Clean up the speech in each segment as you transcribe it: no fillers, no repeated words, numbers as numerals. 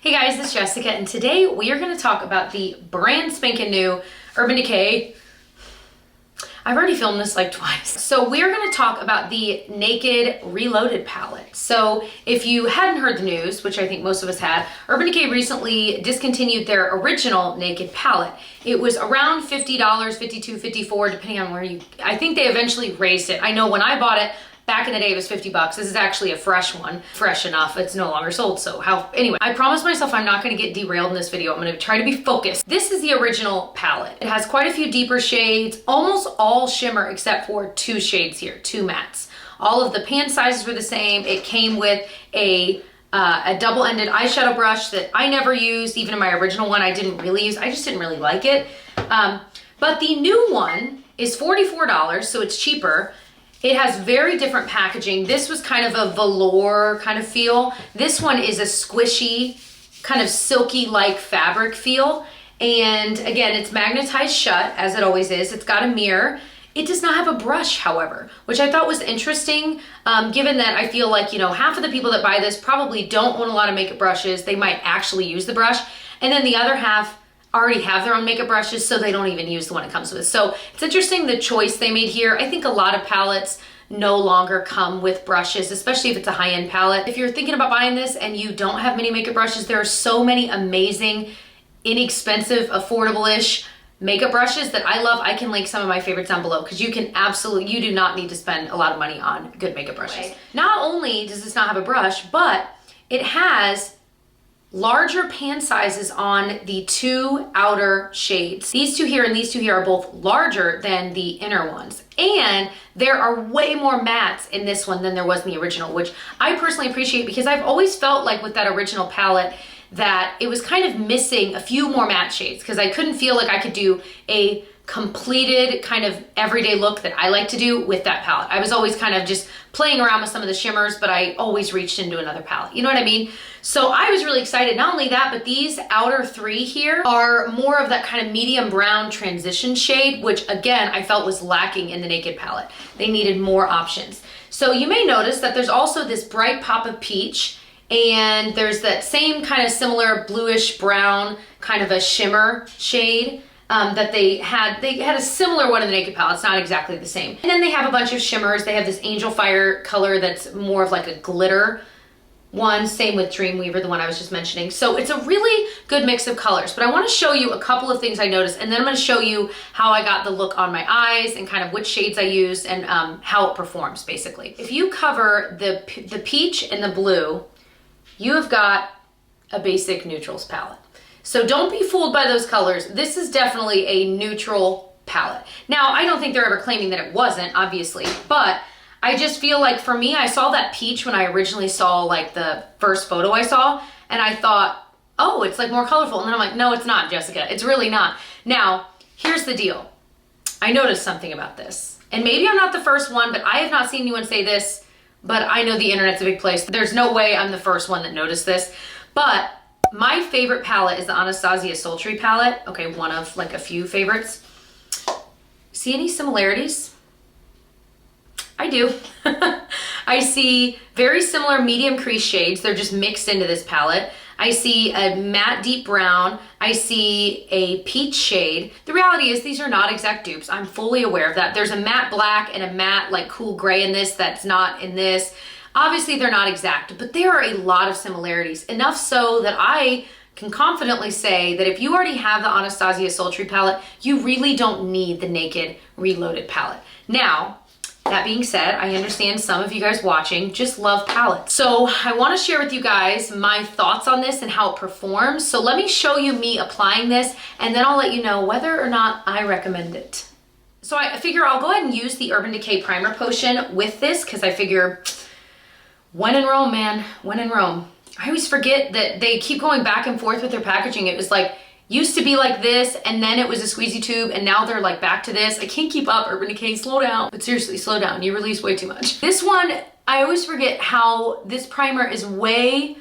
Hey guys, this is Jessica, and today we are going to talk about the brand spanking new Urban Decay. I've already filmed this like twice. So we're going to talk about the Naked Reloaded palette. So if you hadn't heard the news, which I think most of us had, Urban Decay recently discontinued their original Naked palette. It was around $50, $52, $54, depending on where you, I think they eventually raised it. I know when I bought it, back in the day it was 50 bucks. This is actually a fresh one. Fresh enough, it's no longer sold, so anyway, I promised myself I'm not gonna get derailed in this video. I'm gonna try to be focused. This is the original palette. It has quite a few deeper shades, almost all shimmer except for two shades here, two mattes. All of the pan sizes were the same. It came with a double-ended eyeshadow brush that I never used. Even in my original one, I didn't really use. I just didn't really like it. But the new one is $44, so it's cheaper. It has very different packaging. This was kind of a velour kind of feel. This one is a squishy, kind of silky-like fabric feel. And again, it's magnetized shut, as it always is. It's got a mirror. It does not have a brush, however, which I thought was interesting, given that I feel like, you know, half of the people that buy this probably don't own a lot of makeup brushes. They might actually use the brush. And then the other half already have their own makeup brushes, so they don't even use the one it comes with. So it's interesting the choice they made here. I think a lot of palettes no longer come with brushes, especially if it's a high-end palette. If you're thinking about buying this and you don't have many makeup brushes, there are so many amazing, inexpensive, affordable-ish makeup brushes that I love. I can link some of my favorites down below because you do not need to spend a lot of money on good makeup brushes. Right. Not only does this not have a brush, but it has larger pan sizes on the two outer shades. These two here and these two here are both larger than the inner ones. And there are way more mattes in this one than there was in the original, which I personally appreciate because I've always felt like with that original palette that it was kind of missing a few more matte shades because I couldn't feel like I could do a completed kind of everyday look that I like to do with that palette. I was always kind of just playing around with some of the shimmers, but I always reached into another palette. You know what I mean? So I was really excited. Not only that, but these outer three here are more of that kind of medium brown transition shade, which again, I felt was lacking in the Naked palette. They needed more options. So you may notice that there's also this bright pop of peach, and there's that same kind of similar bluish brown kind of a shimmer shade that they had a similar one in the Naked palette. It's not exactly the same. And then they have a bunch of shimmers. They have this Angel Fire color that's more of like a glitter one. Same with Dreamweaver, the one I was just mentioning. So it's a really good mix of colors. But I want to show you a couple of things I noticed, and then I'm going to show you how I got the look on my eyes and kind of which shades I used and how it performs, basically. If you cover the peach and the blue, you have got a basic neutrals palette. So don't be fooled by those colors. This is definitely a neutral palette. Now, I don't think they're ever claiming that it wasn't, obviously, but I just feel like for me, I saw that peach when I originally saw like the first photo I saw, and I thought, oh, it's like more colorful. And then I'm like, no, it's not, Jessica. It's really not. Now, here's the deal. I noticed something about this, and maybe I'm not the first one, but I have not seen anyone say this, but I know the internet's a big place. There's no way I'm the first one that noticed this, but my favorite palette is the Anastasia Sultry palette. Okay, one of like a few favorites. See any similarities? I do. I see very similar medium crease shades. They're just mixed into this palette. I see a matte deep brown. I see a peach shade. The reality is these are not exact dupes. I'm fully aware of that. There's a matte black and a matte like cool gray in this that's not in this. Obviously they're not exact, but there are a lot of similarities. Enough so that I can confidently say that if you already have the Anastasia Sultry palette, you really don't need the Naked Reloaded palette. Now, that being said, I understand some of you guys watching just love palettes. So I want to share with you guys my thoughts on this and how it performs. So let me show you me applying this, and then I'll let you know whether or not I recommend it. So I figure I'll go ahead and use the Urban Decay Primer Potion with this because I figure when in Rome, man, when in Rome. I always forget that they keep going back and forth with their packaging. It was like, used to be like this, and then it was a squeezy tube, and now they're like back to this. I can't keep up, Urban Decay, slow down. But seriously, slow down, you release way too much. This one, I always forget how this primer is way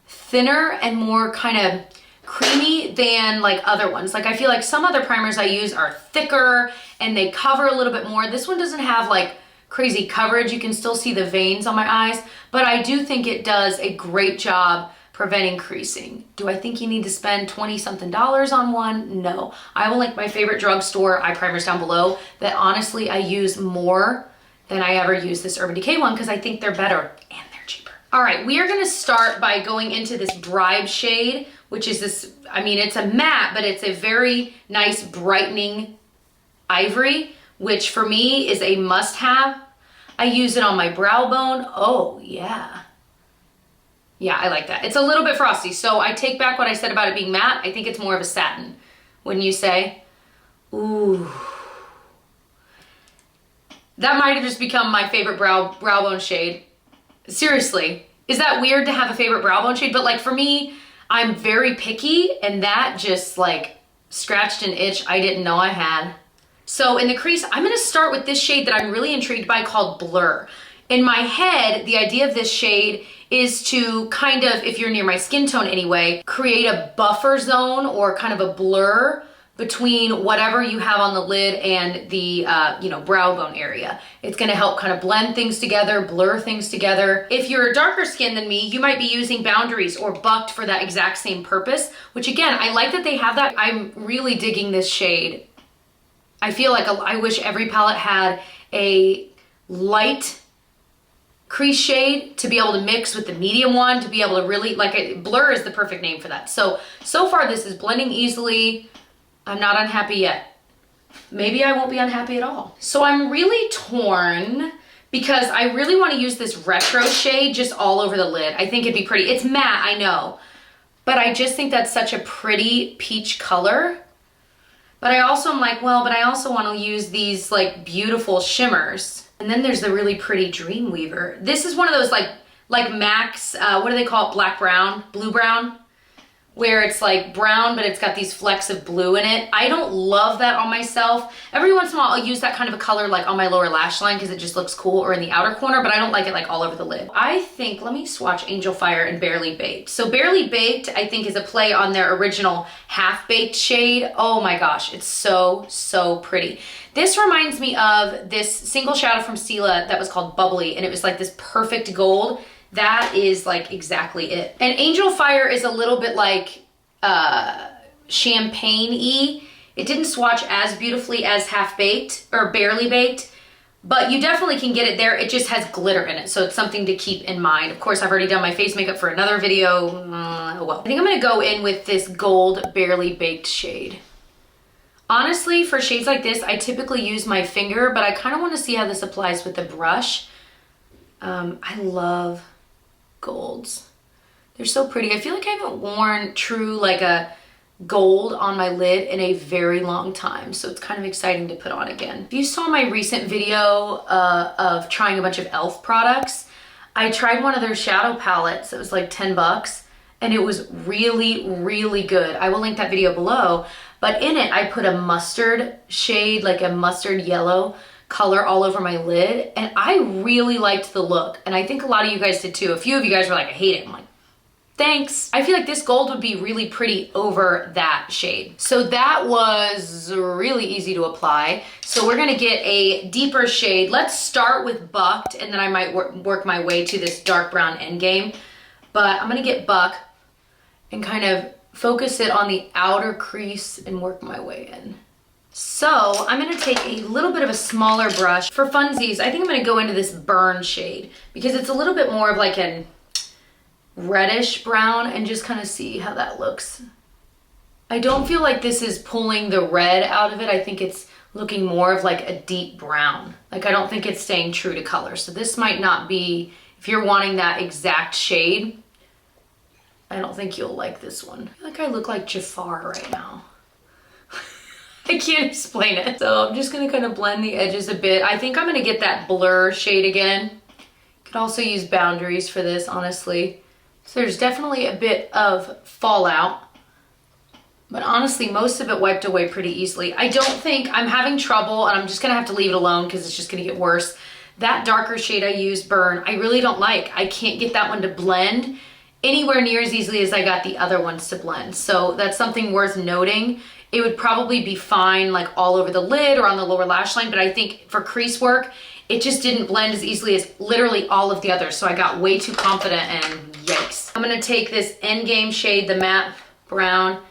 thinner and more kind of creamy than like other ones. Like I feel like some other primers I use are thicker and they cover a little bit more. This one doesn't have like crazy coverage. You can still see the veins on my eyes, but I do think it does a great job preventing creasing. Do I think you need to spend 20-something on one? No. I will link my favorite drugstore eye primers down below that honestly I use more than I ever use this Urban Decay one because I think they're better and they're cheaper. All right, we are gonna start by going into this Bribe shade, which is this, I mean, it's a matte, but it's a very nice brightening ivory, which for me is a must-have. I use it on my brow bone. Oh, yeah. Yeah, I like that. It's a little bit frosty, so I take back what I said about it being matte. I think it's more of a satin, wouldn't you say? Ooh. That might have just become my favorite brow bone shade. Seriously. Is that weird to have a favorite brow bone shade? But like for me, I'm very picky, and that just like scratched an itch I didn't know I had. So in the crease, I'm gonna start with this shade that I'm really intrigued by called Blur. In my head, the idea of this shade is to kind of, if you're near my skin tone anyway, create a buffer zone or kind of a blur between whatever you have on the lid and the brow bone area. It's gonna help kind of blend things together, blur things together. If you're a darker skin than me, you might be using Boundaries or Bucked for that exact same purpose, which again, I like that they have that. I'm really digging this shade. I feel like I wish every palette had a light crease shade to be able to mix with the medium one, to be able to really, Blur is the perfect name for that. So far this is blending easily. I'm not unhappy yet. Maybe I won't be unhappy at all. So I'm really torn because I really want to use this retro shade just all over the lid. I think it'd be pretty. It's matte, I know, but I just think that's such a pretty peach color. But I also am like, well, but I also want to use these like beautiful shimmers. And then there's the really pretty Dreamweaver. This is one of those like MAC's, what do they call it? Black brown, blue brown, where it's like brown, but it's got these flecks of blue in it. I don't love that on myself. Every once in a while, I'll use that kind of a color like on my lower lash line because it just looks cool, or in the outer corner, but I don't like it like all over the lid. I think, let me swatch Angel Fire and Barely Baked. So Barely Baked, I think, is a play on their original Half Baked shade. Oh my gosh, it's so, so pretty. This reminds me of this single shadow from Stila that was called Bubbly, and it was like this perfect gold. That is like exactly it. And Angel Fire is a little bit like champagne-y. It didn't swatch as beautifully as Half Baked or Barely Baked, but you definitely can get it there. It just has glitter in it, so it's something to keep in mind. Of course, I've already done my face makeup for another video. Oh well. I think I'm gonna go in with this gold Barely Baked shade. Honestly, for shades like this, I typically use my finger, but I kind of want to see how this applies with the brush. I love golds. They're so pretty. I feel like I haven't worn true like a gold on my lid in a very long time, so it's kind of exciting to put on again. If you saw my recent video of trying a bunch of e.l.f. products, I tried one of their shadow palettes. It was like 10 bucks, and it was really, really good. I will link that video below, but in it, I put a mustard shade, like a mustard yellow color all over my lid, and I really liked the look, and I think a lot of you guys did too. A few of you guys were like, I hate it. I'm like, thanks. I feel like this gold would be really pretty over that shade. So that was really easy to apply. So we're gonna get a deeper shade. Let's start with Bucked, and then I might work my way to this dark brown endgame. But I'm gonna get Buck and kind of focus it on the outer crease and work my way in. So I'm gonna take a little bit of a smaller brush. For funsies, I think I'm gonna go into this Burn shade because it's a little bit more of like an reddish brown, and just kind of see how that looks. I don't feel like this is pulling the red out of it. I think it's looking more of like a deep brown. Like I don't think it's staying true to color. So this might not be, if you're wanting that exact shade, I don't think you'll like this one. I feel like I look like Jafar right now. I can't explain it. So I'm just gonna kind of blend the edges a bit. I think I'm gonna get that Blur shade again. Could also use Boundaries for this, honestly. So there's definitely a bit of fallout, but honestly, most of it wiped away pretty easily. I don't think, I'm having trouble, and I'm just gonna have to leave it alone because it's just gonna get worse. That darker shade I used, Burn, I really don't like. I can't get that one to blend anywhere near as easily as I got the other ones to blend. So that's something worth noting. It would probably be fine like all over the lid or on the lower lash line, but I think for crease work, it just didn't blend as easily as literally all of the others. So I got way too confident, and yikes. I'm gonna take this Endgame shade, the matte brown,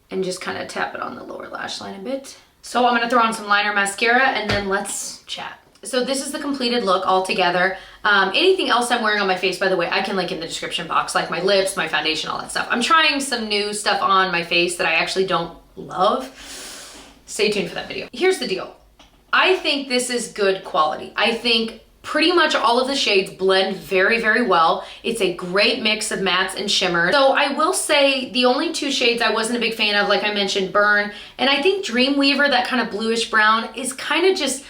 and just kind of tap it on the lower lash line a bit. So I'm gonna throw on some liner mascara and then let's chat. So this is the completed look all together. Anything else I'm wearing on my face, by the way, I can link in the description box, like my lips, my foundation, all that stuff. I'm trying some new stuff on my face that I actually don't love. Stay tuned for that video. Here's the deal. I think this is good quality. I think pretty much all of the shades blend very, very well. It's a great mix of mattes and shimmers. So I will say the only two shades I wasn't a big fan of, like I mentioned, Burn, and I think Dreamweaver, that kind of bluish brown, is kind of just,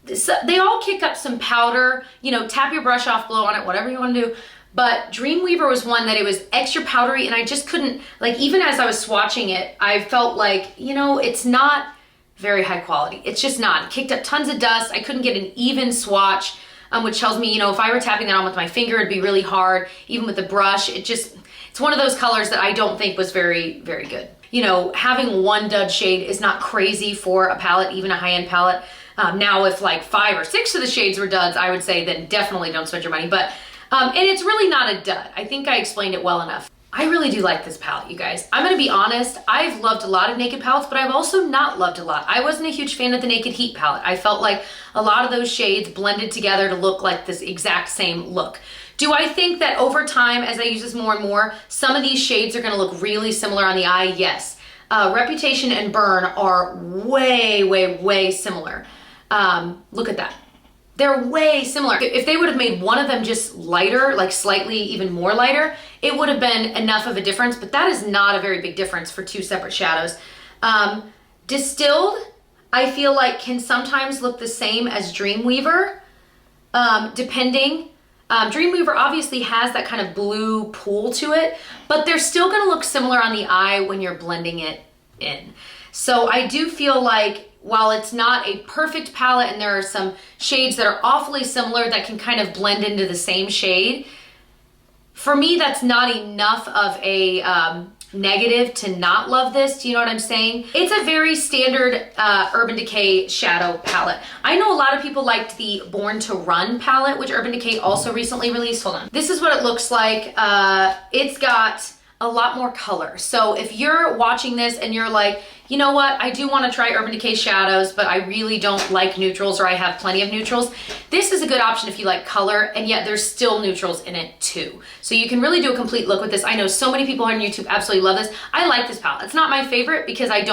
they all kick up some powder, you know, tap your brush off, blow on it, whatever you want to do. But Dreamweaver was one that it was extra powdery and I just couldn't, like, even as I was swatching it, I felt like, you know, it's not very high quality. It's just not. It kicked up tons of dust. I couldn't get an even swatch, which tells me, you know, if I were tapping that on with my finger, it'd be really hard. Even with the brush, it's one of those colors that I don't think was very, very good. You know, having one dud shade is not crazy for a palette, even a high-end palette. Now, if like 5 or 6 of the shades were duds, I would say then definitely don't spend your money. But, and it's really not a dud. I think I explained it well enough. I really do like this palette, you guys. I'm gonna be honest, I've loved a lot of Naked palettes, but I've also not loved a lot. I wasn't a huge fan of the Naked Heat palette. I felt like a lot of those shades blended together to look like this exact same look. Do I think that over time, as I use this more and more, some of these shades are gonna look really similar on the eye? Yes. Reputation and Burn are way, way, way similar. Look at that. They're way similar. If they would have made one of them just lighter, like slightly even more lighter, it would have been enough of a difference, but that is not a very big difference for two separate shadows. Distilled, I feel like can sometimes look the same as Dreamweaver, depending. Dreamweaver obviously has that kind of blue pool to it, but they're still gonna look similar on the eye when you're blending it in. So I do feel like while it's not a perfect palette and there are some shades that are awfully similar that can kind of blend into the same shade, for me that's not enough of a negative to not love this. Do you know what I'm saying? It's a very standard Urban Decay shadow palette. I know a lot of people liked the Born to Run palette, which Urban Decay also recently released. Hold on. This is what it looks like. It's got a lot more color. So if you're watching this and you're like, you know what, I do want to try Urban Decay shadows, but I really don't like neutrals, or I have plenty of neutrals, this is a good option if you like color, and yet there's still neutrals in it too. So you can really do a complete look with this. I know so many people on YouTube absolutely love this. I like this palette. It's not my favorite because I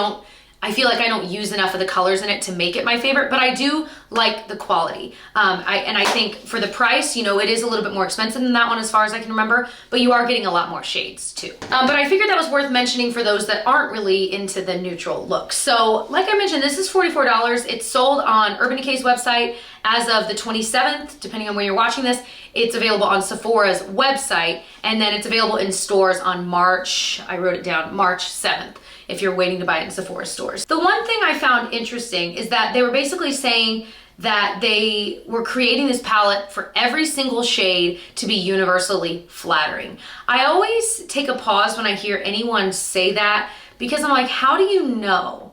feel like I don't use enough of the colors in it to make it my favorite, but I do like the quality. And I think for the price, you know, it is a little bit more expensive than that one as far as I can remember, but you are getting a lot more shades too. But I figured that was worth mentioning for those that aren't really into the neutral look. So like I mentioned, this is $44. It's sold on Urban Decay's website as of the 27th, depending on where you're watching this. It's available on Sephora's website, and then it's available in stores on March 7th. If you're waiting to buy it in Sephora stores. The one thing I found interesting is that they were basically saying that they were creating this palette for every single shade to be universally flattering. I always take a pause when I hear anyone say that, because I'm like, how do you know?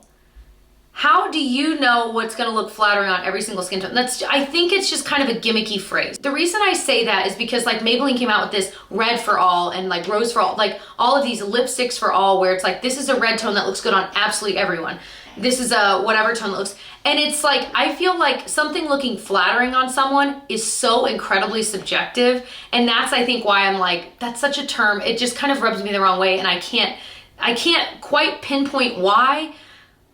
How do you know what's gonna look flattering on every single skin tone? I think it's just kind of a gimmicky phrase. The reason I say that is because like Maybelline came out with this red for all and like rose for all, like all of these lipsticks for all, where it's like, this is a red tone that looks good on absolutely everyone. This is a whatever tone that looks, and it's like, I feel like something looking flattering on someone is so incredibly subjective. And that's, I think, why I'm like, that's such a term. It just kind of rubs me the wrong way, and I can't quite pinpoint why.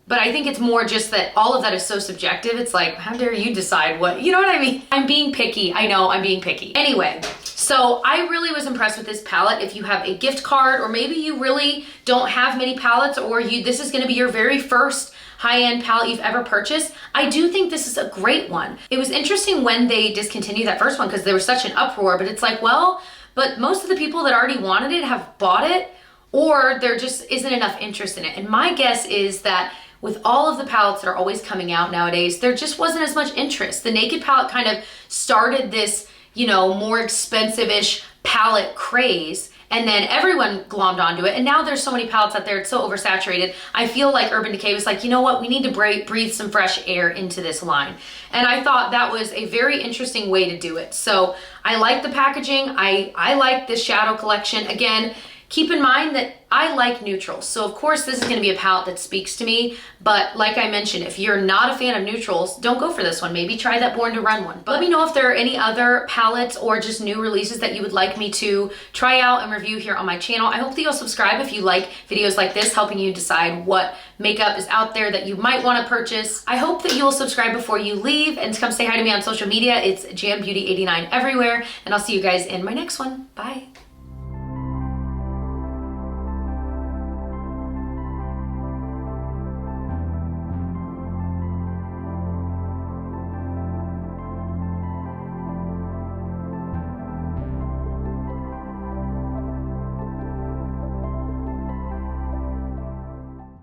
But I think it's more just that all of that is so subjective. It's like, how dare you decide what, you know what I mean? I'm being picky. I know I'm being picky. Anyway, so I really was impressed with this palette. If you have a gift card, or maybe you really don't have many palettes, or this is gonna be your very first high-end palette you've ever purchased, I do think this is a great one. It was interesting when they discontinued that first one because there was such an uproar, but it's like, well, but most of the people that already wanted it have bought it, or there just isn't enough interest in it. And my guess is that with all of the palettes that are always coming out nowadays, there just wasn't as much interest. The Naked palette kind of started this, you know, more expensive-ish palette craze, and then everyone glommed onto it, and now there's so many palettes out there, it's so oversaturated. I feel like Urban Decay was like, you know what, we need to breathe some fresh air into this line. And I thought that was a very interesting way to do it. So I like the packaging, I like this shadow collection. Again, keep in mind that I like neutrals. So of course this is gonna be a palette that speaks to me, but like I mentioned, if you're not a fan of neutrals, don't go for this one. Maybe try that Born to Run one. But let me know if there are any other palettes or just new releases that you would like me to try out and review here on my channel. I hope that you'll subscribe if you like videos like this, helping you decide what makeup is out there that you might wanna purchase. I hope that you'll subscribe before you leave and come say hi to me on social media. It's JamBeauty89 everywhere, and I'll see you guys in my next one. Bye.